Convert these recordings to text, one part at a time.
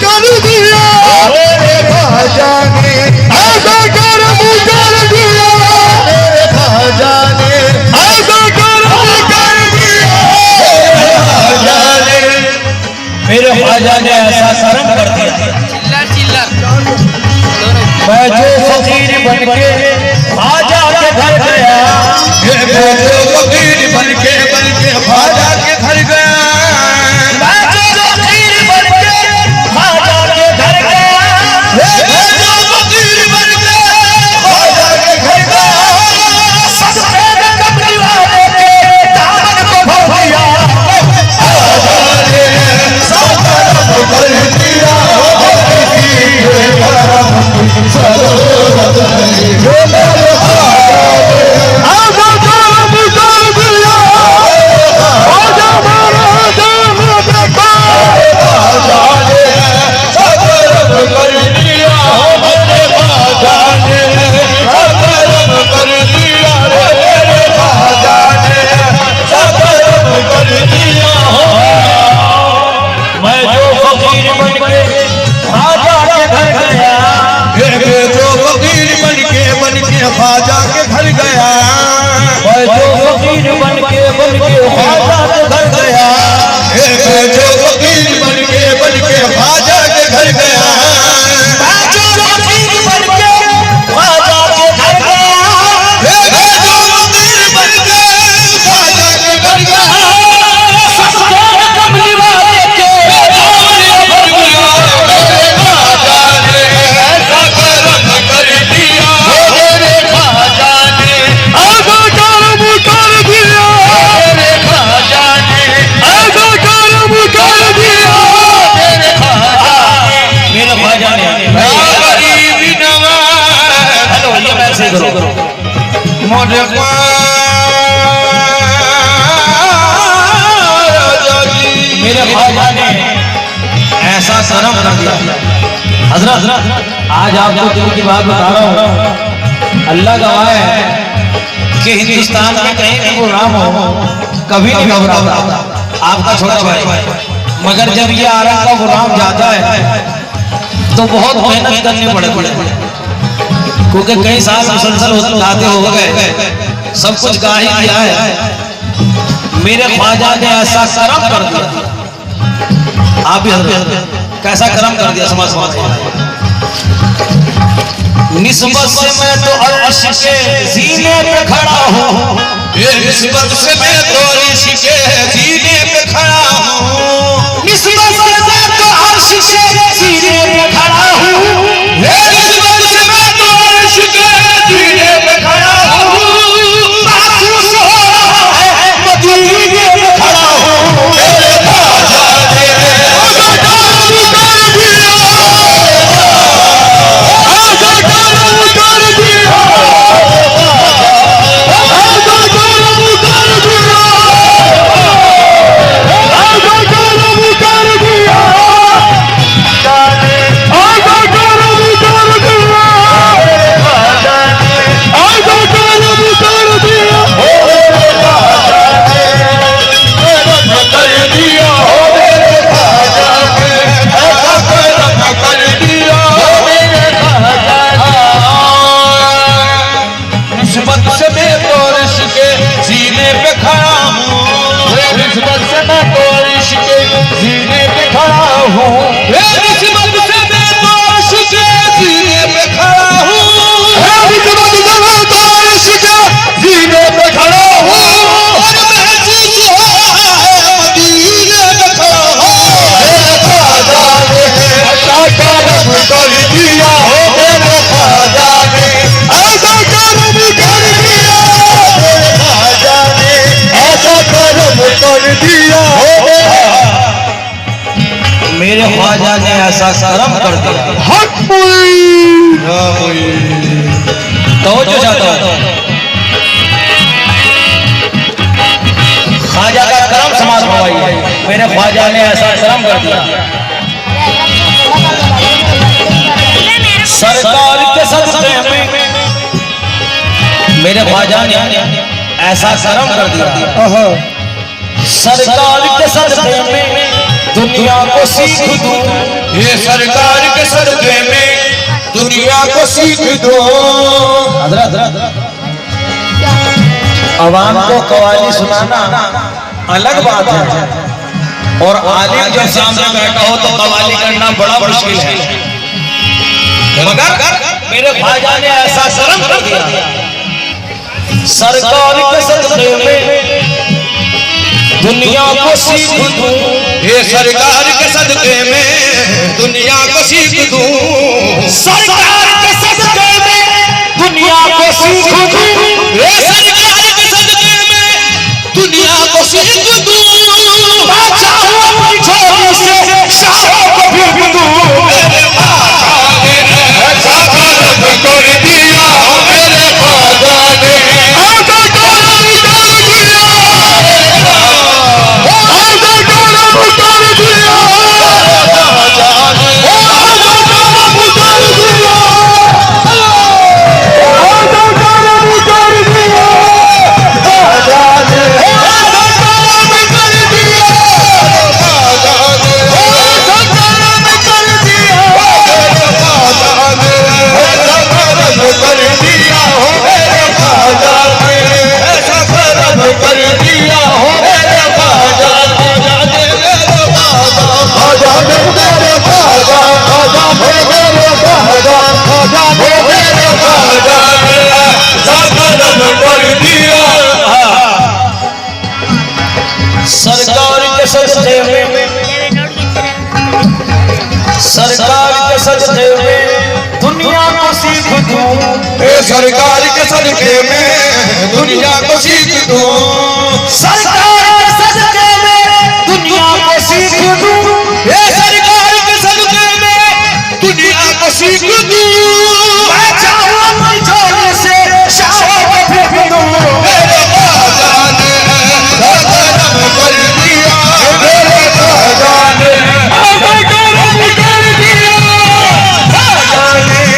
कर दिया मेरे ख्वाजा ने, ऐसा करम कर दिया मेरे ख्वाजा ने, ऐसा करम कर दिया मेरे ख्वाजा ने, मेरे ख्वाजा ने ऐसा करम कर दिया। मैं जो फकीर बनके ख्वाजा के घर गया, मैं जो फकीर बनके ख्वाजा के घर गया, मैं जो फकीर बनके ख्वाजा के घर गया, मैं जो फकीर बनके ख्वाजा के घर गया, सबसे कमली वाले के दामन को भर दिया, ख्वाजा ने सब करम कर दिया जो मेरे ख्वाजा के घर गया, मैं जो फकीर बनके ख्वाजा के घर गया, मैं जो फकीर बनके ख्वाजा के घर गया, मैं जो फकीर बनके ख्वाजा के घर गया, मैं जो फकीर बनके ख्वाजा के घर गया, सबसे कमली वाले के दामन को भर दिया, मेरे ख्वाजा ने ऐसा करम कर दिया मेरे ख्वाजा ने, ऐसा करम कर दिया मेरे ख्वाजा ने, ऐसा करम कर दिया मेरे ख्वाजा ने, मेरे ख्वाजा ने गरीब नवाज हेलो ये मैसेज करो मोरे ख्वाजा जी, मेरे ख्वाजा ने ऐसा करम कर दिया। हजरत आज आपको दिल की बात बता रहा हूँ, अल्लाह गवाह है कि हिंदुस्तान में कहीं भी गुलाम हो कभी नहीं घबराता आपका छोटा भाई, मगर जब ये आरंग का गुलाम जाता है तो बहुत मेहनत करनी पड़ती है, क्योंकि कई साल मुसलसल लाते हो गए, सब कुछ गा ही दिया है। मेरे ख्वाजा ने ऐसा करम कर दिया, आप भी कैसा करम कर दिया समझ निस्बत से मैं तो अर्श के सीने पे खड़ा हूँ, निस्बत से मैं तो अर्श के सीने पे खड़ा हूँ, निस्बत से मैं तो अर्श के सीने पे खड़ा हूँ, निस्बत से मैं तो अर्श के सीने पे खड़ा हूँ, महसूस हो रहा है मदीने पे खड़ा हूँ, मेरे ख्वाजा ने ऐसा करम कर दिया, ऐसा करम कर दिया, ऐसा करम कर दिया, ऐसा करम कर दिया, ऐसा करम कर दिया, मेरे ख्वाजा ने ऐसा करम कर दिया, मेरे ख्वाजा ने करम कर दिया, मेरे ख्वाजा ने ऐसा करम कर दिया, मेरे ख्वाजा ने। निस्बत से मैं तो अर्श के सीने पे खड़ा हूँ, निस्बत से मैं तो अर्श के सीने पे खड़ा हूँ, निस्बत से मैं तो अर्श के सीने पे खड़ा हूँ, निस्बत से मैं तो अर्श के सीने पे खड़ा हूँ, और महसूस हो रहा है मदीने पे खड़ा हूँ, मेरे ख्वाजा ने ऐसा करम कर दिया, मेरे ख्वाजा ने ऐसा करम कर दिया, मेरे ख्वाजा ने ऐसा करम कर दिया, मेरे ख्वाजा ने ऐसा करम कर दिया। हक तो जो चाहता हूँ ख्वाजा का करम समाज भवाइए, मेरे ख्वाजा ने ऐसा करम कर दिया। सरकार के सदक़े में मेरे ख्वाजा ने ऐसा करम कर दिया। सरकार के सदक़े में दुनिया को सीख दूं ये सरकार के सदके में दुनिया को सीख दो। अवाम को कवाली सुनाना अलग बात है, और आलिम जब सामने बैठा हो तो कवाली करना बड़ा मुश्किल है। मगर मेरे ख्वाजा ने ऐसा शर्म कर दिया, सरकार के सदके में दुनिया को सीख दूं। ये सरकार के सदके में दुनिया को सीख दूं। सरकार के सदके में दुनिया को सीख दूं। ये सरकार के सदके में दुनिया को सीख दूं। बादशाह अपनी छोटी से शाहों को भी दूं। मेरे ख्वाजा ने ऐसा करम कर दिया, मेरे ख्वाजा ने ऐसा करम कर दिया, सरकार के सदके में दुनिया को सीख दूं। सरकार के सदके में दुनिया को सीख दूं। सरकार के सदके में दुनिया को सीख दूं। सरकार के सदके में दुनिया को सीख दूं। मैं चाहूं अपनी झोली से शाहों को भी दूं। मेरे ख्वाजा ने ऐसा करम कर दिया, मेरे ख्वाजा ने ऐसा करम कर दिया,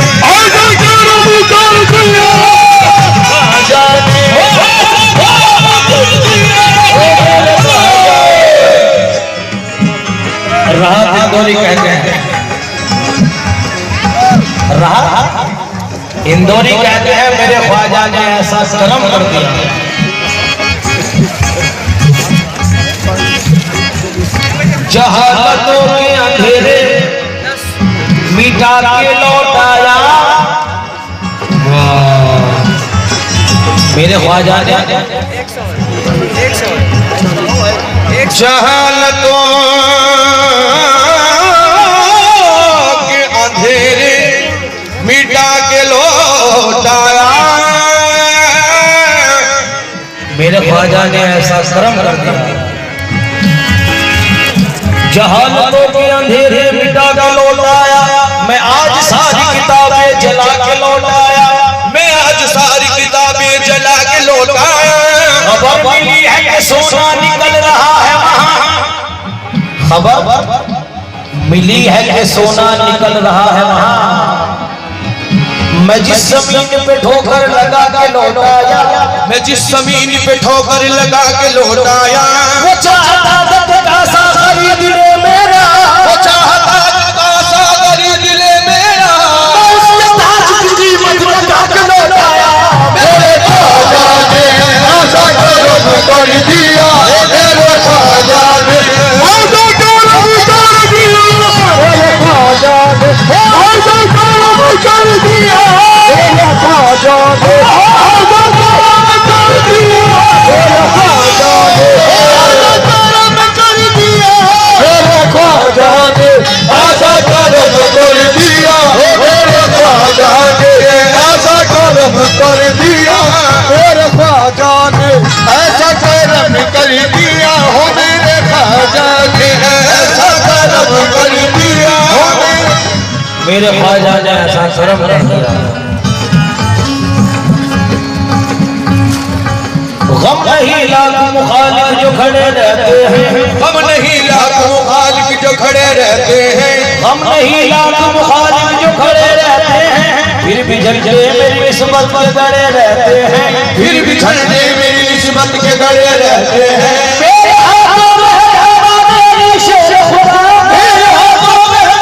ख्वाजा ने ऐसा करम कर दिया, ख्वाजा ने राहत इंदौरी कहते हैं, राहत इंदौरी कहते हैं मेरे ख्वाजा ने ऐसा करम कर दिया। जहालतों के अंधेरे मिटा के लौटाया, मेरे ख्वाजा ने जहालतों के अंधेरे मिटा के लौटाया, मेरे ख्वाजा ने ऐसा करम कर दिया। जहालतों के अंधेरे मिटा के लौटाया, मैं आज सारी किताबें जला के लौटाया, मैं आज सारी किताबें जला के लौटाया। खबर मिली है कि सोना निकल रहा है वहाँ, खबर मिली है कि सोना निकल रहा है वहाँ। मैं जिस जमीन पे ठोकर लगा के लौटाया, मैं जिस जमीन पे ठोकर लगा के लौटाया, वो चाहता था कासा खरीद ले मेरा, वो चाहता था कासा खरीद ले मेरा, उसने ताज की कीमत लगा के लौटाया। मेरे ख्वाजा ने ऐसा करम कर दिया, मेरे ख्वाजा ने ऐसा करम कर दिया, मेरे ख्वाजा ने ऐसा करम कर दिया, मेरे ख्वाजा ने ऐसा करम कर दिया, मेरे ख्वाजा ने ऐसा करम कर दिया, मेरे ख्वाजा ने ऐसा करम कर दिया, मेरे ख्वाजा ने ऐसा करम कर दिया, मेरे ख्वाजा ने ऐसा करम कर दिया, हो मेरे ख्वाजा ने ऐसा करम कर दिया, मेरे ख्वाजा ने ऐसा करम कर दिया। गम नहीं लाख मुखालिफ जो खड़े रहते हैं, हम नहीं लाखों मुखालिफ जो खड़े रहते हैं, हम नहीं लाख मुखालिफ जो खड़े रहते हैं, फिर भी झंडे मेरी निस्बत पर गड़े रहते हैं, फिर भी झंडे मेरी निस्बत के गड़े रहते हैं। मेरे हाथों में है मेरी शेर खुदा, मेरे हाथों में है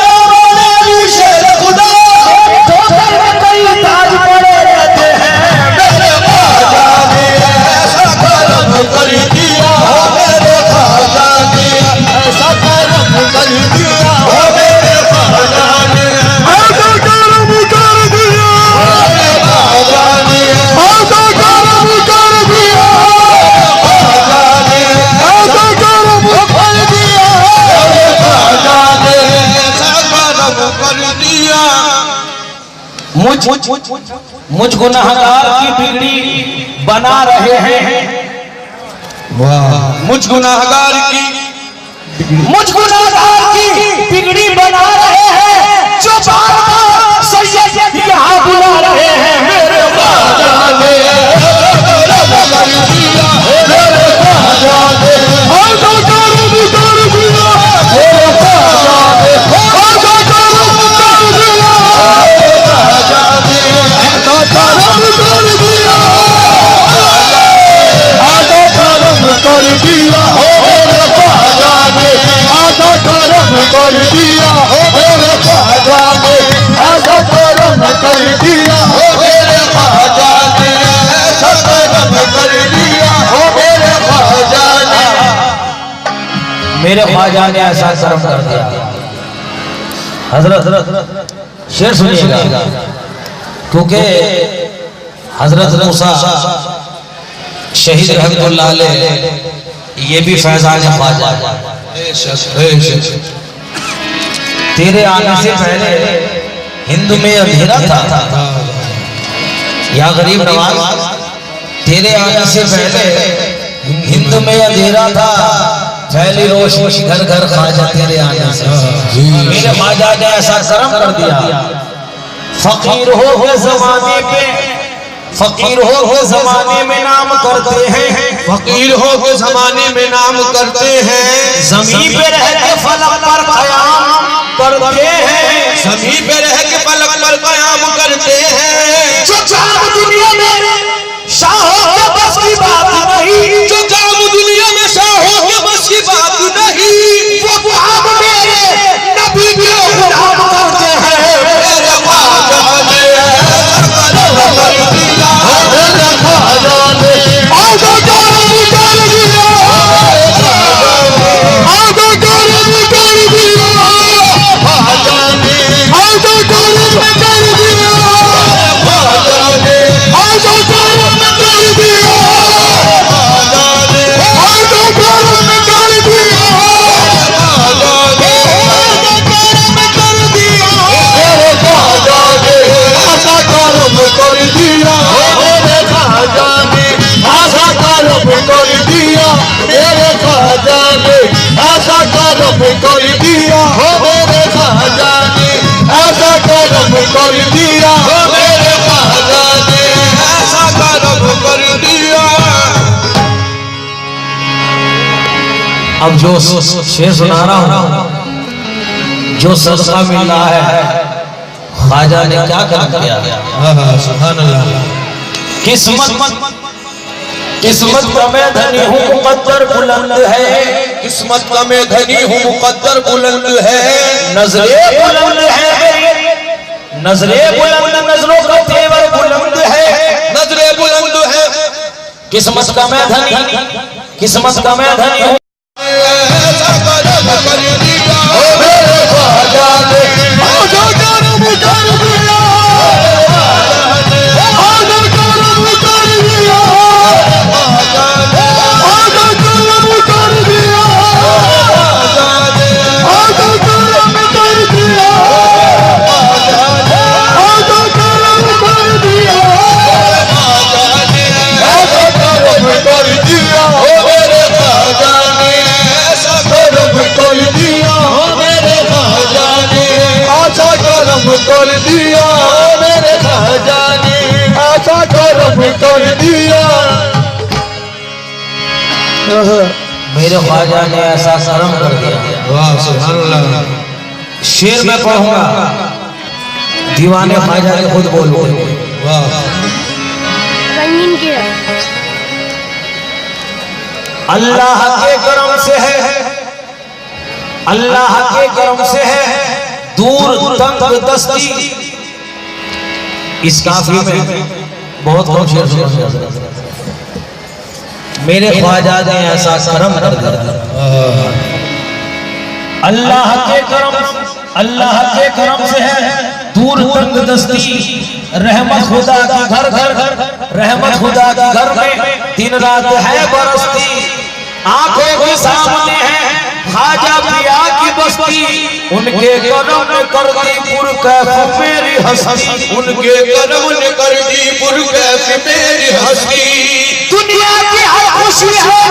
मुझ गुनाहगार की बिगड़ी बना रहे हैं। मुझ गुनाहगार की बिगड़ी बना रहे हैं, जो बार-बार सैयद यहाँ बुला रहे हैं। मेरे ख्वाजा ने मेरे ख्वाजा ने ऐसा करम कर दिया। हजरत शेर सुनिएगा, क्योंकि हजरत मूसा शहीद रहमतुल्लाह अलैह ये भी फैजान ख्वाजा। तेरे आने से पहले हिंद में अंधेरा था या गरीब नवाज, तेरे आने से पहले हिंद में अंधेरा था, फैली रोशनी घर घर ख्वाजा तेरे आने से। मेरे ख्वाजा ने ऐसा करम कर दिया। फकीर हो जमाने पे, फकीर हो जमाने में नाम करते हैं, फकीर हो के जमाने में नाम करते हैं, जमीन पे रह के फलक पर कयाम करते हैं, जमीन पे रह के फलक पर कयाम करते हैं। जो काम दुनिया में शाहों के बस की बात नहीं, जो काम दुनिया में शाहों के बस की बात नहीं, वो काम मेरे नबी के गुलाम करते हैं। मेरे ख्वाजा ने अब जो शेर सुना रहा हूं, जो सदका मिल रहा है, ख्वाजा ने क्या कर दिया। सुभान अल्लाह। किस्मत का मैं धनी हूँ, मुकद्दर बुलंद है, किस्मत का मैं धनी हूँ, मुकद्दर बुलंद है, नजरे बुलंद है, नजरे बुलंद, नजरों का तेवर बुलंद है, नजरे बुलंद है। किस्मत का मैं धनी, किस्मत का मैं धनी हूँ। मेरे ख्वाजा ने ऐसा करम कर दिया। वाह सुभान अल्लाह। शेर में पढ़ूंगा, दीवाने ख्वाजा के खुद बोलो। वाह। अल्लाह के करम से है, अल्लाह के करम से है दूर तंग दस्ती। इस काफी में बहुत कम शेर सुना। मेरे ख्वाजा ने ऐसा करम कर दिया। अल्लाह के करम, अल्लाह के करम से है दूर तंग दस्ती। रहमत खुदा की घर घर, रहमत खुदा की घर में दिन रात है बरसती। आंखें के सामने है ख्वाजा पिया की बस बस्ती, उनके करम ने कर दी पुरकैफ मेरी हस्ती, उनके करम ने कर दी पुरकैफ मेरी हस्ती। दुनिया की हर खुशी है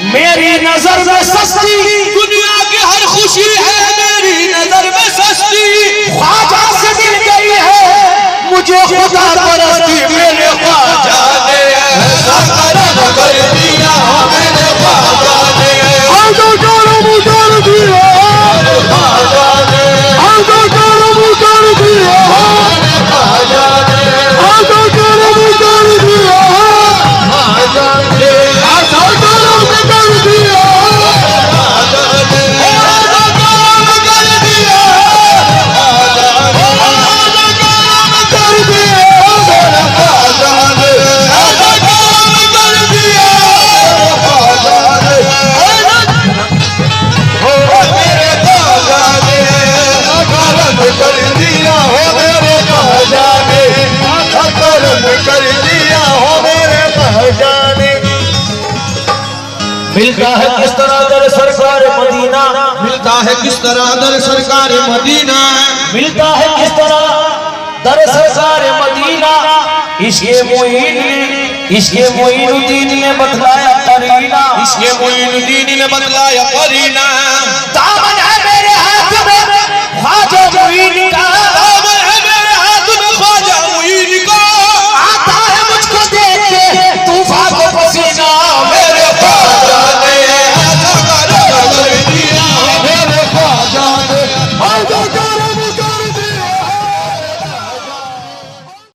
मेरी नजर में सस्ती, दुनिया की हर खुशी है मेरी नजर में सस्ती। ख्वाजा से मिल गई है मुझे खुदा परस्ती, मेरे ख्वाजा ने ऐसा करम कर दिया मेरे ख्वाजा ने, ख्वाजा करम कर दिया, ख्वाजा ने, ख्वाजा करम कर दिया, ख्वाजा ने, ख्वाजा करम कर दिया, ख्वाजा ने, ख्वाजा करम कर दिया, ख्वाजा ने, ख्वाजा करम कर दिया, ख्वाजा ने, कर दिया, ख्वाजा ने, ख्वाजा करम कर दिया, ख्वाजा ने, हो मेरे ख्वाजा ने करम कर दिया, हो मेरे ख्वाजा ने करम कर दिया, हो मेरे ख्वाजा ने। मिलता है किस तरह दर सरकार मदीना, मिलता है किस तरह दर सरकार मदीना, मिलता है किस तरह दर सरकार मदीना, इसके मोइनुद्दीन ने बतलाया करीना, इसके मोइनुद्दीन ने बतलाया करीना। दामन